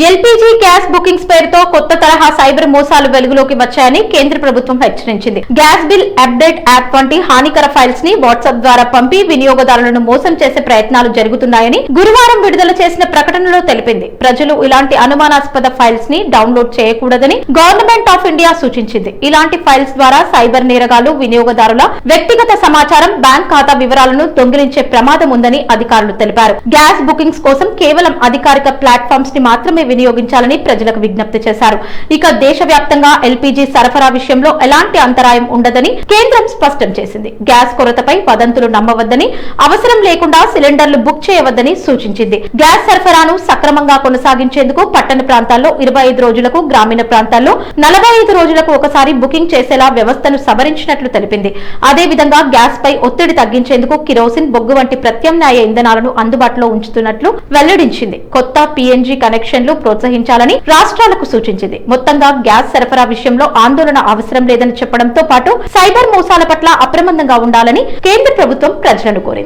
LPG gas bookings పేరుతో కొత్త తరహా సైబర్ మోసాలు వెలుగులోకి వచ్చాయని కేంద్ర ప్రభుత్వం హెచ్చరించింది. గ్యాస్ బిల్ అప్డేట్ యాప్ వంటి హానికర ఫైల్స్ ని వాట్సాప్ ద్వారా పంపి వినియోగదారులను మోసం చేసే ప్రయత్నాలు జరుగుతున్నాయని గురువారం విడుదల చేసిన ప్రకటనలో తెలిపింది. ప్రజలు ఇలాంటి అనుమానాస్పద ఫైల్స్ ని డౌన్లోడ్ చేయకూడదని గవర్నమెంట్ ఆఫ్ ఇండియా సూచించింది. ఇలాంటి ఫైల్స్ ద్వారా సైబర్ నేరగాళ్లు వినియోగదారుల వ్యక్తిగత సమాచారం, బ్యాంక్ ఖాతా వివరాలను దొంగిలించే ప్రమాదం ఉందని అధికారులు తెలిపారు. గ్యాస్ బుకింగ్స్ కోసం కేవలం అధికారిక ప్లాట్ఫామ్స్ ని మాత్రమే వినియోగించాలని ప్రజలకు విజ్ఞప్తి చేశారు. ఇక దేశవ్యాప్తంగా ఎల్పీజీ సరఫరా విషయంలో ఎలాంటి అంతరాయం ఉండదని కేంద్రం స్పష్టం చేసింది. గ్యాస్ కొరతపై వదంతులు నమ్మవద్దని, అవసరం లేకుండా సిలిండర్లు బుక్ చేయవద్దని సూచించింది. గ్యాస్ సరఫరాను సక్రమంగా కొనసాగించేందుకు పట్టణ ప్రాంతాల్లో 25 రోజులకు, గ్రామీణ ప్రాంతాల్లో 45 రోజులకు ఒకసారి బుకింగ్ చేసేలా వ్యవస్థను సవరించినట్లు తెలిపింది. అదేవిధంగా గ్యాస్ పై ఒత్తిడి తగ్గించేందుకు కిరోసిన్, బొగ్గు వంటి ప్రత్యామ్నాయ ఇంధనాలను అందుబాటులో ఉంచుతున్నట్లు వెల్లడించింది. కొత్త పీఎన్జీ కనెక్షన్లు ప్రోత్సహించాలని రాష్ట్రాలకు సూచించింది. మొత్తంగా గ్యాస్ సరఫరా విషయంలో ఆందోళన అవసరం లేదని చెప్పడంతో పాటు సైబర్ మోసాల పట్ల అప్రమత్తంగా ఉండాలని కేంద్ర ప్రభుత్వం ప్రజలను కోరింది.